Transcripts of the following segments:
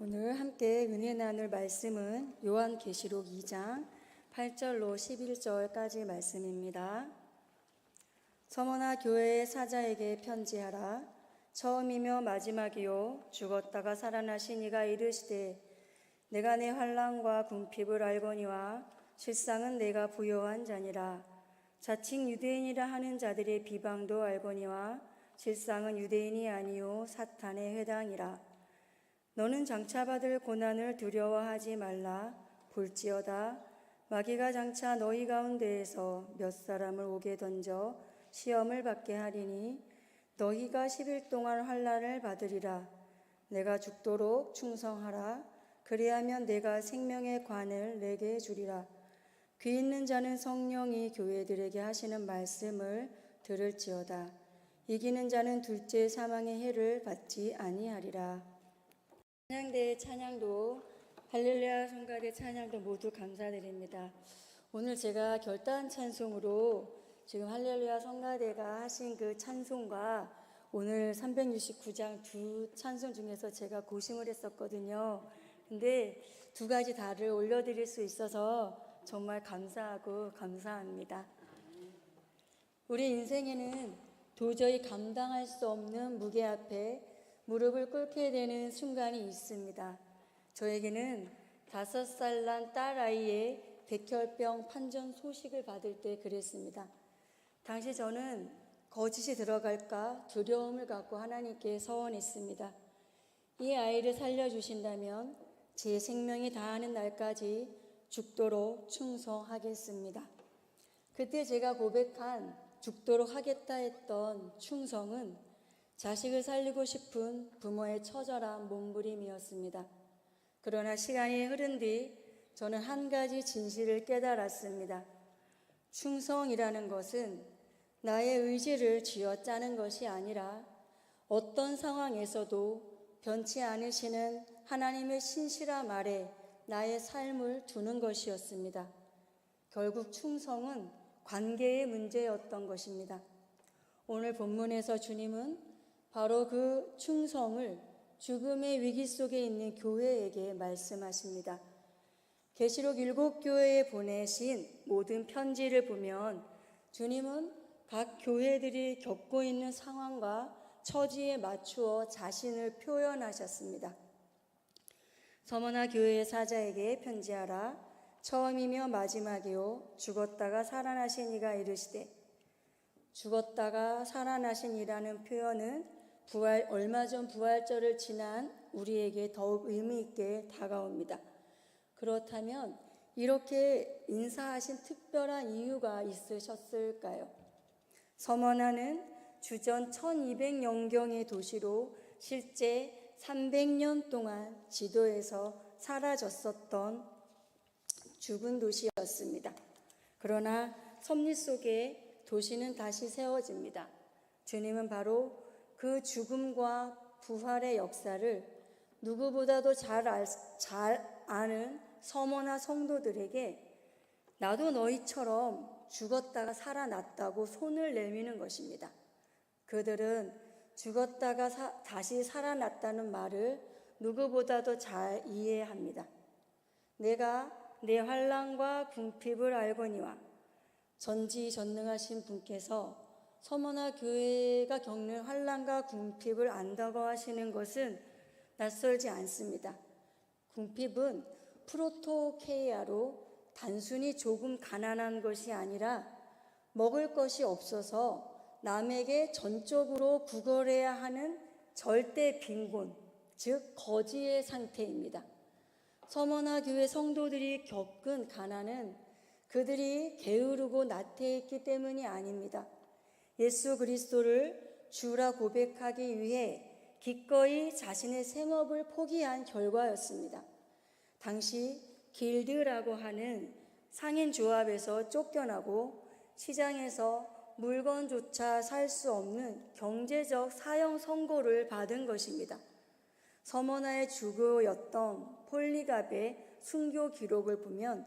오늘 함께 은혜 나눌 말씀은 요한계시록 2장 8절로 11절까지 말씀입니다. 서머나 교회의 사자에게 편지하라. 처음이며 마지막이요 죽었다가 살아나신 이가 이르시되 내가 내 환난과 궁핍을 알거니와 실상은 내가 부요한 자니라. 자칭 유대인이라 하는 자들의 비방도 알거니와 실상은 유대인이 아니요 사탄의 회당이라. 너는 장차 받을 고난을 두려워하지 말라. 볼지어다 마귀가 장차 너희 가운데에서 몇 사람을 옥에 던져 시험을 받게 하리니 너희가 10일 동안 환난을 받으리라. 내가 죽도록 충성하라. 그리하면 내가 생명의 관을 내게 주리라. 귀 있는 자는 성령이 교회들에게 하시는 말씀을 들을지어다. 이기는 자는 둘째 사망의 해를 받지 아니하리라. 찬양대의 찬양도, 할렐루야 성가대 찬양도 모두 감사드립니다. 오늘 제가 결단 찬송으로 지금 할렐루야 성가대가 하신 그 찬송과 오늘 369장 두 찬송 중에서 제가 고심을 했었거든요. 근데 두 가지 다를 올려드릴 수 있어서 정말 감사하고 감사합니다. 우리 인생에는 도저히 감당할 수 없는 무게 앞에 무릎을 꿇게 되는 순간이 있습니다. 저에게는 5살 난 딸아이의 백혈병 판정 소식을 받을 때 그랬습니다. 당시 저는 거짓이 들어갈까 두려움을 갖고 하나님께 서원했습니다. 이 아이를 살려주신다면 제 생명이 다하는 날까지 죽도록 충성하겠습니다. 그때 제가 고백한 죽도록 하겠다 했던 충성은 자식을 살리고 싶은 부모의 처절한 몸부림이었습니다. 그러나 시간이 흐른 뒤 저는 한 가지 진실을 깨달았습니다. 충성이라는 것은 나의 의지를 쥐어짜는 것이 아니라 어떤 상황에서도 변치 않으시는 하나님의 신실함 아래 나의 삶을 두는 것이었습니다. 결국 충성은 관계의 문제였던 것입니다. 오늘 본문에서 주님은 바로 그 충성을 죽음의 위기 속에 있는 교회에게 말씀하십니다. 계시록 7교회에 보내신 모든 편지를 보면 주님은 각 교회들이 겪고 있는 상황과 처지에 맞추어 자신을 표현하셨습니다. 서머나 교회의 사자에게 편지하라. 처음이며 마지막이요 죽었다가 살아나신 이가 이르시되, 죽었다가 살아나신 이라는 표현은 얼마 전 부활절을 지난 우리에게 더욱 의미 있게 다가옵니다. 그렇다면 이렇게 인사하신 특별한 이유가 있으셨을까요? 서머나는 주전 1200년경의 도시로 실제 300년 동안 지도에서 사라졌었던 죽은 도시였습니다. 그러나 섭리 속에 도시는 다시 세워집니다. 주님은 바로 그 죽음과 부활의 역사를 누구보다도 잘 아는 서머나 성도들에게 나도 너희처럼 죽었다가 살아났다고 손을 내미는 것입니다. 그들은 죽었다가 다시 살아났다는 말을 누구보다도 잘 이해합니다. 내가 내 환난과 궁핍을 알거니와 전지전능하신 분께서 서머나 교회가 겪는 환난과 궁핍을 안다고 하시는 것은 낯설지 않습니다. 궁핍은 프로토케이아로 단순히 조금 가난한 것이 아니라 먹을 것이 없어서 남에게 전적으로 구걸해야 하는 절대 빈곤, 즉 거지의 상태입니다. 서머나 교회 성도들이 겪은 가난은 그들이 게으르고 나태했기 때문이 아닙니다. 예수 그리스도를 주라 고백하기 위해 기꺼이 자신의 생업을 포기한 결과였습니다. 당시 길드라고 하는 상인 조합에서 쫓겨나고 시장에서 물건조차 살 수 없는 경제적 사형 선고를 받은 것입니다. 서머나의 주교였던 폴리갑의 순교 기록을 보면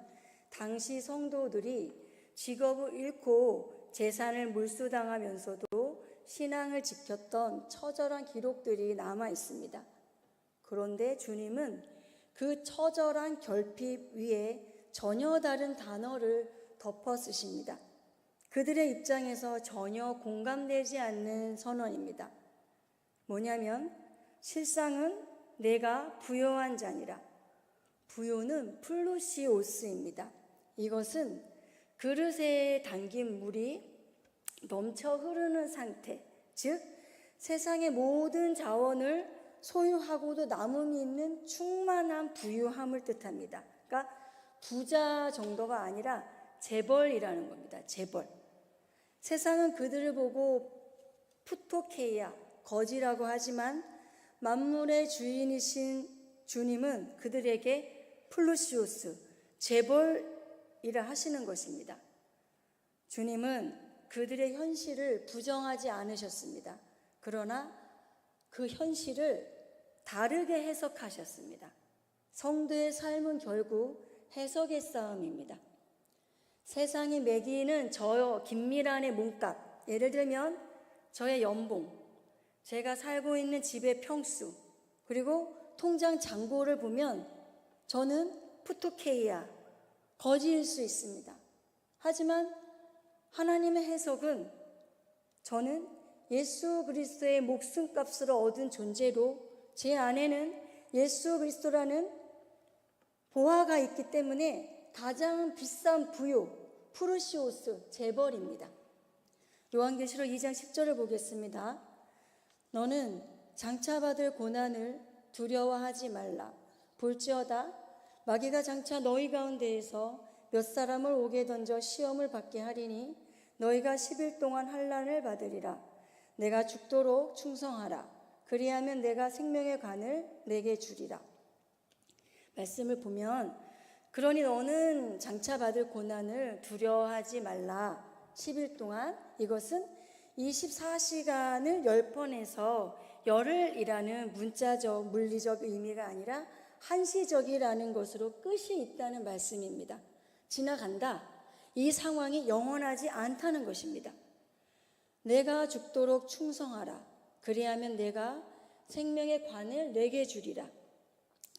당시 성도들이 직업을 잃고 재산을 물수당하면서도 신앙을 지켰던 처절한 기록들이 남아 있습니다. 그런데 주님은 그 처절한 결핍 위에 전혀 다른 단어를 덮어 쓰십니다. 그들의 입장에서 전혀 공감되지 않는 선언입니다. 뭐냐면 실상은 내가 부요한 자니라. 부요는 플루시오스입니다. 이것은 그릇에 담긴 물이 넘쳐 흐르는 상태, 즉 세상의 모든 자원을 소유하고도 남음이 있는 충만한 부유함을 뜻합니다. 그러니까 부자 정도가 아니라 재벌이라는 겁니다. 재벌. 세상은 그들을 보고 푸토케이아, 거지라고 하지만 만물의 주인이신 주님은 그들에게 플루시오스, 재벌이라 하시는 것입니다. 주님은 그들의 현실을 부정하지 않으셨습니다. 그러나 그 현실을 다르게 해석하셨습니다. 성도의 삶은 결국 해석의 싸움입니다. 세상이 매기는 저 긴밀한의 몸값, 예를 들면 저의 연봉, 제가 살고 있는 집의 평수, 그리고 통장 잔고를 보면 저는 푸토케이아, 거지일 수 있습니다. 하지만 하나님의 해석은 저는 예수 그리스도의 목숨값으로 얻은 존재로 제 안에는 예수 그리스도라는 보화가 있기 때문에 가장 비싼 부요, 프루시오스, 재벌입니다. 요한계시록 2장 10절을 보겠습니다. 너는 장차받을 고난을 두려워하지 말라. 볼지어다 마귀가 장차 너희 가운데에서 몇 사람을 옥에 던져 시험을 받게 하리니 너희가 10일 동안 환난을 받으리라. 내가 죽도록 충성하라. 그리하면 내가 생명의 관을 내게 주리라. 말씀을 보면 그러니 너는 장차 받을 고난을 두려워하지 말라. 10일 동안, 이것은 24시간을 10번에서 열흘이라는 문자적 물리적 의미가 아니라 한시적이라는 것으로 끝이 있다는 말씀입니다. 지나간다. 이 상황이 영원하지 않다는 것입니다. 내가 죽도록 충성하라. 그리하면 내가 생명의 관을 내게 주리라.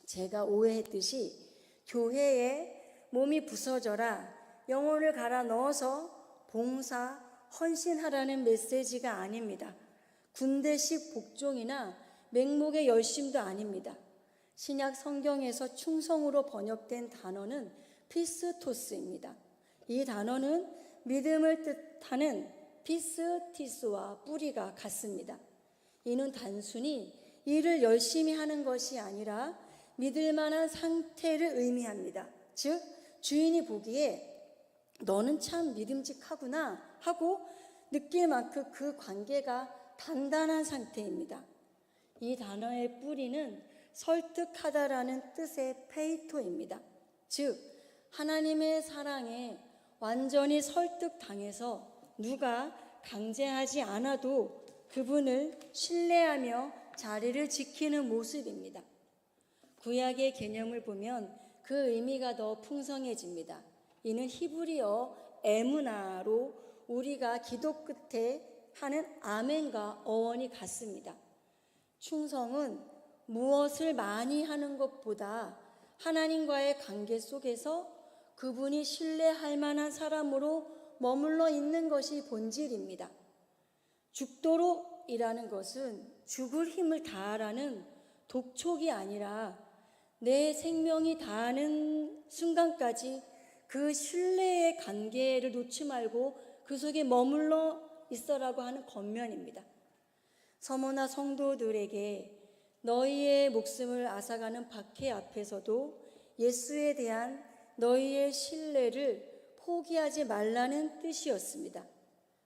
제가 오해했듯이 교회에 몸이 부서져라, 영혼을 갈아 넣어서 봉사, 헌신하라는 메시지가 아닙니다. 군대식 복종이나 맹목의 열심도 아닙니다. 신약 성경에서 충성으로 번역된 단어는 피스토스입니다. 이 단어는 믿음을 뜻하는 피스티스와 뿌리가 같습니다. 이는 단순히 일을 열심히 하는 것이 아니라 믿을 만한 상태를 의미합니다. 즉 주인이 보기에 너는 참 믿음직하구나 하고 느낄 만큼 그 관계가 단단한 상태입니다. 이 단어의 뿌리는 설득하다라는 뜻의 페이토입니다. 즉 하나님의 사랑에 완전히 설득당해서 누가 강제하지 않아도 그분을 신뢰하며 자리를 지키는 모습입니다. 구약의 개념을 보면 그 의미가 더 풍성해집니다. 이는 히브리어 에무나로 우리가 기도 끝에 하는 아멘과 어원이 같습니다. 충성은 무엇을 많이 하는 것보다 하나님과의 관계 속에서 그분이 신뢰할 만한 사람으로 머물러 있는 것이 본질입니다. 죽도록이라는 것은 죽을 힘을 다하라는 독촉이 아니라 내 생명이 다하는 순간까지 그 신뢰의 관계를 놓지 말고 그 속에 머물러 있어라고 하는 권면입니다. 서머나 성도들에게 너희의 목숨을 앗아가는 박해 앞에서도 예수에 대한 너희의 신뢰를 포기하지 말라는 뜻이었습니다.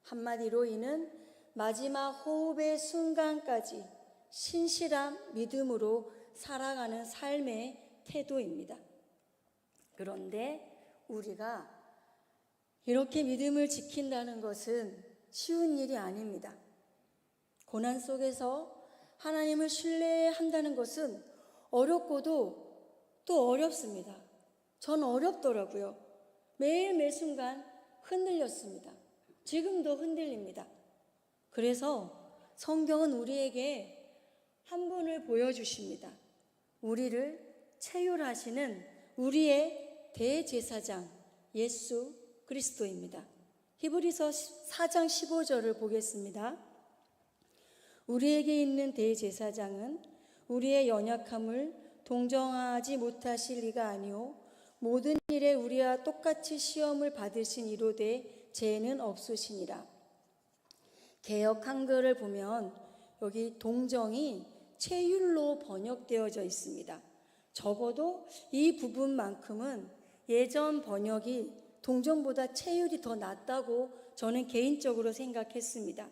한마디로 이는 마지막 호흡의 순간까지 신실한 믿음으로 살아가는 삶의 태도입니다. 그런데 우리가 이렇게 믿음을 지킨다는 것은 쉬운 일이 아닙니다. 고난 속에서 하나님을 신뢰한다는 것은 어렵고도 또 어렵습니다. 전 어렵더라고요. 매일 매 순간 흔들렸습니다. 지금도 흔들립니다. 그래서 성경은 우리에게 한 분을 보여주십니다. 우리를 체휼하시는 우리의 대제사장 예수 그리스도입니다. 히브리서 4장 15절을 보겠습니다. 우리에게 있는 대제사장은 우리의 연약함을 동정하지 못하실 리가 아니오 모든 일에 우리와 똑같이 시험을 받으신 이로되 죄는 없으시니라. 개역 한글을 보면 여기 동정이 체휼로 번역되어져 있습니다. 적어도 이 부분만큼은 예전 번역이 동정보다 체휼이 더 낫다고 저는 개인적으로 생각했습니다.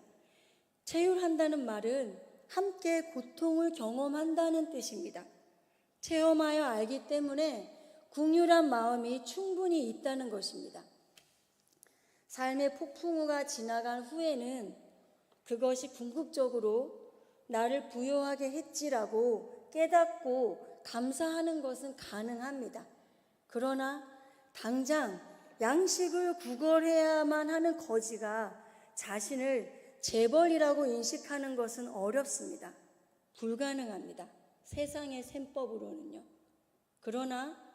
체휼한다는 말은 함께 고통을 경험한다는 뜻입니다. 체험하여 알기 때문에 긍휼한 마음이 충분히 있다는 것입니다. 삶의 폭풍우가 지나간 후에는 그것이 궁극적으로 나를 부요하게 했지라고 깨닫고 감사하는 것은 가능합니다. 그러나 당장 양식을 구걸해야만 하는 거지가 자신을 재벌이라고 인식하는 것은 어렵습니다. 불가능합니다. 세상의 셈법으로는요. 그러나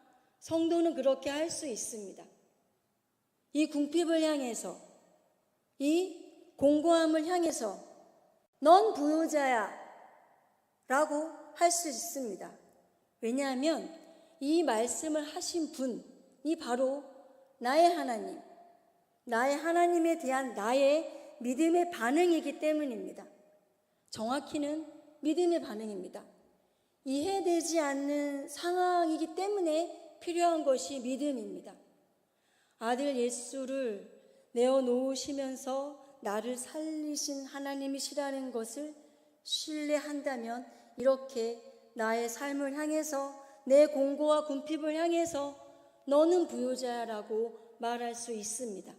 성도는 그렇게 할 수 있습니다. 이 궁핍을 향해서, 이 공고함을 향해서 넌 부요자야 라고 할 수 있습니다. 왜냐하면 이 말씀을 하신 분이 바로 나의 하나님, 나의 하나님에 대한 나의 믿음의 반응이기 때문입니다. 정확히는 믿음의 반응입니다. 이해되지 않는 상황이기 때문에 필요한 것이 믿음입니다. 아들 예수를 내어놓으시면서 나를 살리신 하나님이시라는 것을 신뢰한다면 이렇게 나의 삶을 향해서 내 공고와 궁핍을 향해서 너는 부요자라고 말할 수 있습니다.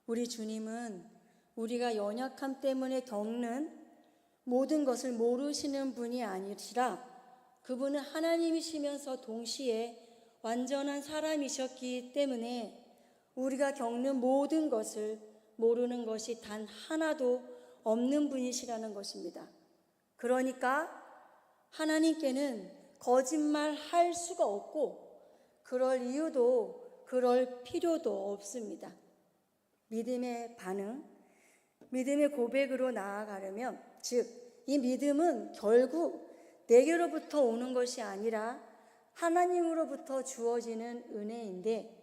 우리 주님은 우리가 연약함 때문에 겪는 모든 것을 모르시는 분이 아니라 그분은 하나님이시면서 동시에 완전한 사람이셨기 때문에 우리가 겪는 모든 것을 모르는 것이 단 하나도 없는 분이시라는 것입니다. 그러니까 하나님께는 거짓말할 수가 없고 그럴 이유도 그럴 필요도 없습니다. 믿음의 반응, 믿음의 고백으로 나아가려면 즉 이 믿음은 결국 내게로부터 오는 것이 아니라 하나님으로부터 주어지는 은혜인데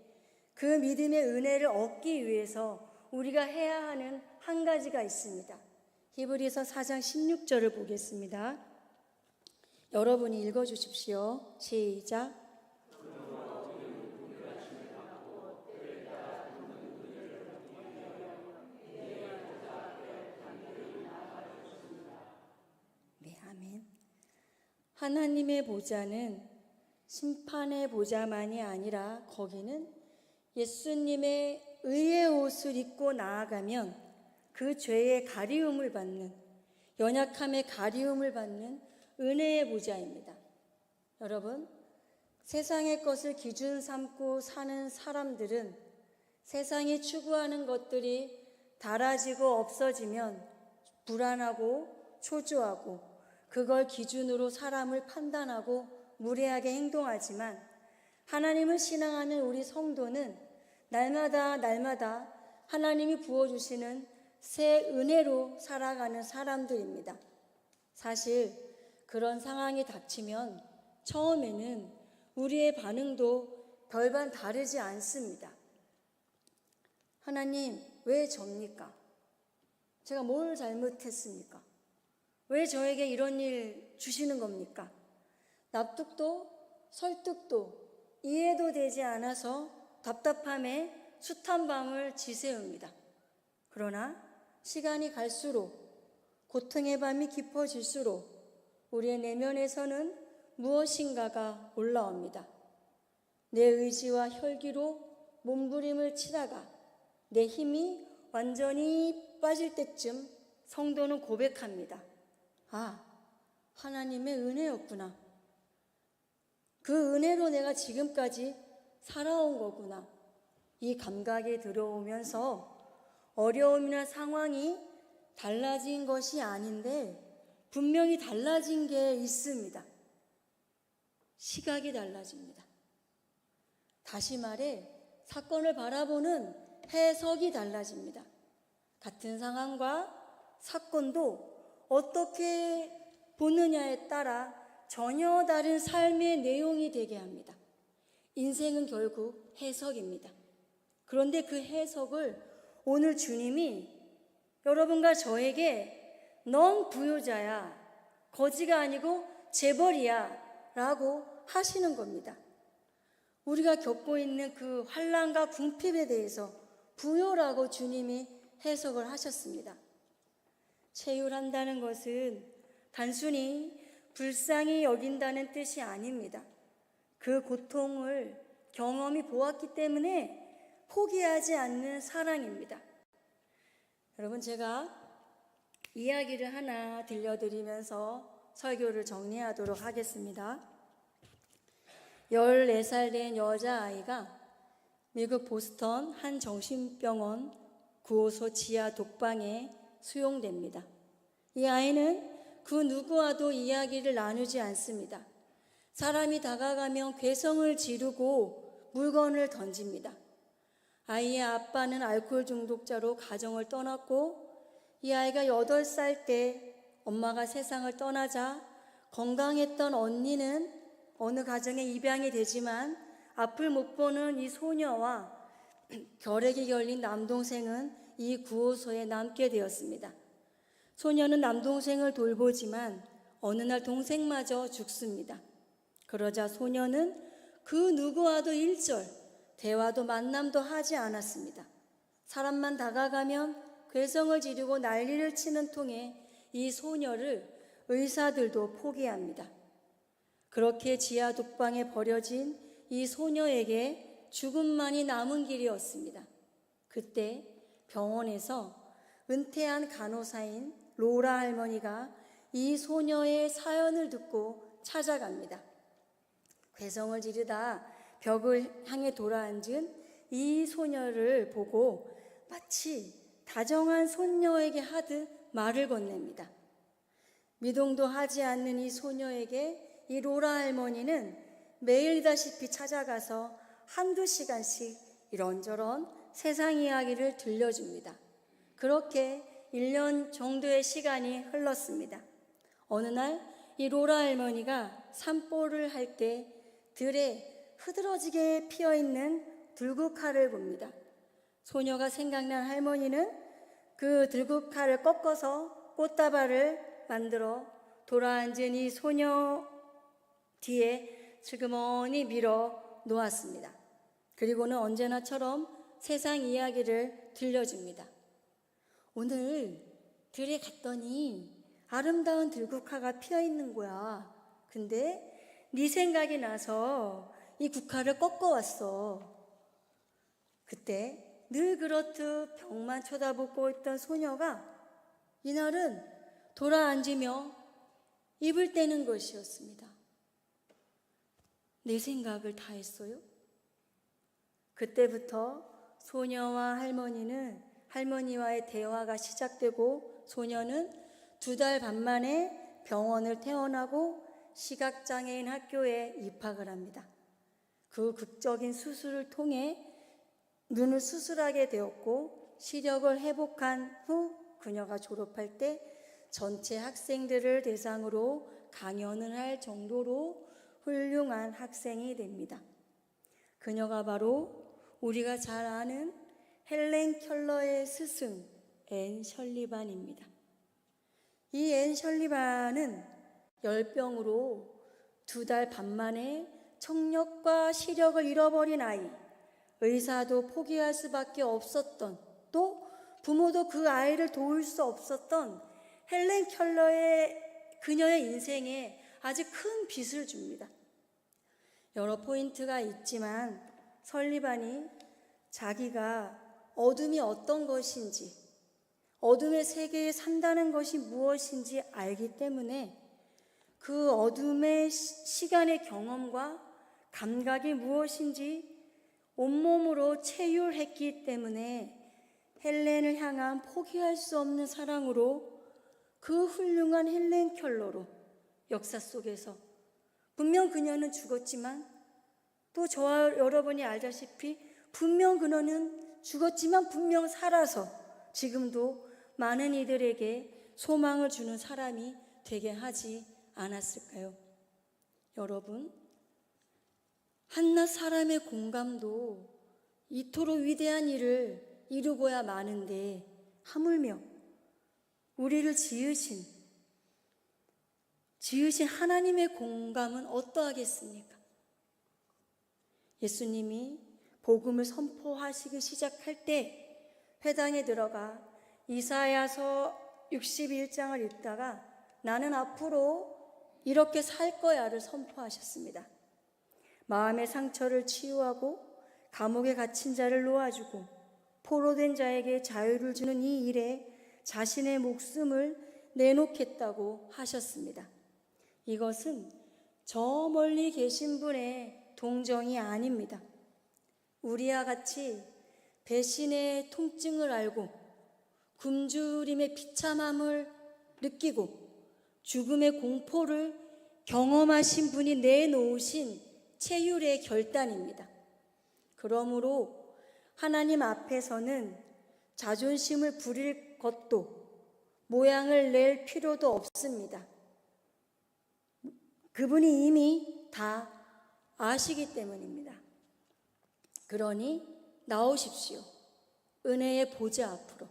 그 믿음의 은혜를 얻기 위해서 우리가 해야 하는 한 가지가 있습니다. 히브리서 4장 16절을 보겠습니다. 여러분이 읽어주십시오. 시작. 네, 아멘. 하나님의 보좌는 심판의 보좌만이 아니라 거기는 예수님의 의의 옷을 입고 나아가면 그 죄의 가리움을 받는, 연약함의 가리움을 받는 은혜의 보좌입니다. 여러분, 세상의 것을 기준 삼고 사는 사람들은 세상이 추구하는 것들이 달아지고 없어지면 불안하고 초조하고 그걸 기준으로 사람을 판단하고 무례하게 행동하지만 하나님을 신앙하는 우리 성도는 날마다 하나님이 부어주시는 새 은혜로 살아가는 사람들입니다. 사실 그런 상황이 닥치면 처음에는 우리의 반응도 별반 다르지 않습니다. 하나님, 왜 접니까? 제가 뭘 잘못했습니까? 왜 저에게 이런 일 주시는 겁니까? 납득도 설득도 이해도 되지 않아서 답답함에 숱한 밤을 지새웁니다. 그러나 시간이 갈수록 고통의 밤이 깊어질수록 우리의 내면에서는 무엇인가가 올라옵니다. 내 의지와 혈기로 몸부림을 치다가 내 힘이 완전히 빠질 때쯤 성도는 고백합니다. 아, 하나님의 은혜였구나. 그 은혜로 내가 지금까지 살아온 거구나. 이 감각이 들어오면서 어려움이나 상황이 달라진 것이 아닌데 분명히 달라진 게 있습니다. 시각이 달라집니다. 다시 말해 사건을 바라보는 해석이 달라집니다. 같은 상황과 사건도 어떻게 보느냐에 따라 전혀 다른 삶의 내용이 되게 합니다. 인생은 결국 해석입니다. 그런데 그 해석을 오늘 주님이 여러분과 저에게 넌 부유자야, 거지가 아니고 재벌이야 라고 하시는 겁니다. 우리가 겪고 있는 그 환난과 궁핍에 대해서 부요라고 주님이 해석을 하셨습니다. 체휼한다는 것은 단순히 불쌍히 여긴다는 뜻이 아닙니다. 그 고통을 경험히 보았기 때문에 포기하지 않는 사랑입니다. 여러분, 제가 이야기를 하나 들려드리면서 설교를 정리하도록 하겠습니다. 14살 된 여자아이가 미국 보스턴 한 정신병원 구호소 지하 독방에 수용됩니다. 이 아이는 그 누구와도 이야기를 나누지 않습니다. 사람이 다가가면 괴성을 지르고 물건을 던집니다. 아이의 아빠는 알코올 중독자로 가정을 떠났고 이 아이가 8살 때 엄마가 세상을 떠나자 건강했던 언니는 어느 가정에 입양이 되지만 앞을 못 보는 이 소녀와 결핵이 걸린 남동생은 이 구호소에 남게 되었습니다. 소녀는 남동생을 돌보지만 어느 날 동생마저 죽습니다. 그러자 소녀는 그 누구와도 일절 대화도 만남도 하지 않았습니다. 사람만 다가가면 괴성을 지르고 난리를 치는 통에 이 소녀를 의사들도 포기합니다. 그렇게 지하 독방에 버려진 이 소녀에게 죽음만이 남은 길이었습니다. 그때 병원에서 은퇴한 간호사인 로라 할머니가 이 소녀의 사연을 듣고 찾아갑니다. 괴성을 지르다 벽을 향해 돌아앉은 이 소녀를 보고 마치 다정한 손녀에게 하듯 말을 건넵니다. 미동도 하지 않는 이 소녀에게 이 로라 할머니는 매일다시피 찾아가서 한두 시간씩 이런저런 세상 이야기를 들려줍니다. 그렇게 1년 정도의 시간이 흘렀습니다. 어느 날 이 로라 할머니가 산보를 할 때 들에 흐드러지게 피어있는 들국화를 봅니다. 소녀가 생각난 할머니는 그 들국화를 꺾어서 꽃다발을 만들어 돌아앉은 이 소녀 뒤에 슬그머니 밀어 놓았습니다. 그리고는 언제나처럼 세상 이야기를 들려줍니다. 오늘 들에 갔더니 아름다운 들국화가 피어있는 거야. 근데 네 생각이 나서 이 국화를 꺾어왔어. 그때 늘 그렇듯 벽만 쳐다보고 있던 소녀가 이날은 돌아앉으며 입을 떼는 것이었습니다. 내 생각을 다 했어요? 그때부터 소녀와 할머니와의 대화가 시작되고 소녀는 2달 반 만에 병원을 퇴원하고 시각장애인 학교에 입학을 합니다. 그 극적인 수술을 통해 눈을 수술하게 되었고 시력을 회복한 후 그녀가 졸업할 때 전체 학생들을 대상으로 강연을 할 정도로 훌륭한 학생이 됩니다. 그녀가 바로 우리가 잘 아는 헬렌 켈러의 스승 앤 설리반입니다. 이 앤 설리반은 열병으로 2달 반 만에 청력과 시력을 잃어버린 아이, 의사도 포기할 수밖에 없었던, 또 부모도 그 아이를 도울 수 없었던 헬렌 켈러의 그녀의 인생에 아주 큰 빚을 줍니다. 여러 포인트가 있지만 설리반이 자기가 어둠이 어떤 것인지, 어둠의 세계에 산다는 것이 무엇인지 알기 때문에 그 어둠의 시간의 경험과 감각이 무엇인지 온몸으로 체휼했기 때문에 헬렌을 향한 포기할 수 없는 사랑으로 그 훌륭한 헬렌 켈러로 역사 속에서 분명 그녀는 죽었지만 또 저와 여러분이 알다시피 분명 그녀는 죽었지만 분명 살아서 지금도 많은 이들에게 소망을 주는 사람이 되게 하지 않았을까요? 여러분, 한낱 사람의 공감도 이토록 위대한 일을 이루고야 마는데 하물며 우리를 지으신 하나님의 공감은 어떠하겠습니까? 예수님이 복음을 선포하시기 시작할 때 회당에 들어가 이사야서 61장을 읽다가 나는 앞으로 이렇게 살 거야를 선포하셨습니다. 마음의 상처를 치유하고 감옥에 갇힌 자를 놓아주고 포로된 자에게 자유를 주는 이 일에 자신의 목숨을 내놓겠다고 하셨습니다. 이것은 저 멀리 계신 분의 동정이 아닙니다. 우리와 같이 배신의 통증을 알고 굶주림의 비참함을 느끼고 죽음의 공포를 경험하신 분이 내놓으신 체휼의 결단입니다. 그러므로 하나님 앞에서는 자존심을 부릴 것도 모양을 낼 필요도 없습니다. 그분이 이미 다 아시기 때문입니다. 그러니 나오십시오. 은혜의 보좌 앞으로.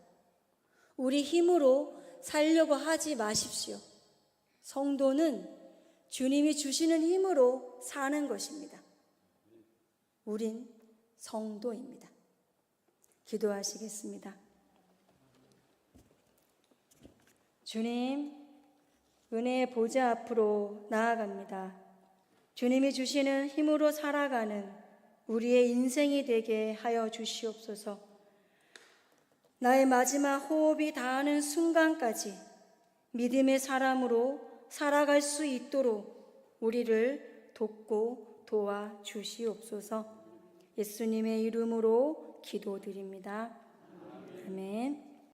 우리 힘으로 살려고 하지 마십시오. 성도는 주님이 주시는 힘으로 사는 것입니다. 우린 성도입니다. 기도하시겠습니다. 주님, 은혜의 보좌 앞으로 나아갑니다. 주님이 주시는 힘으로 살아가는 우리의 인생이 되게 하여 주시옵소서. 나의 마지막 호흡이 닿는 순간까지 믿음의 사람으로 살아갈 수 있도록 우리를 돕고 도와 주시옵소서. 예수님의 이름으로 기도드립니다. 아멘.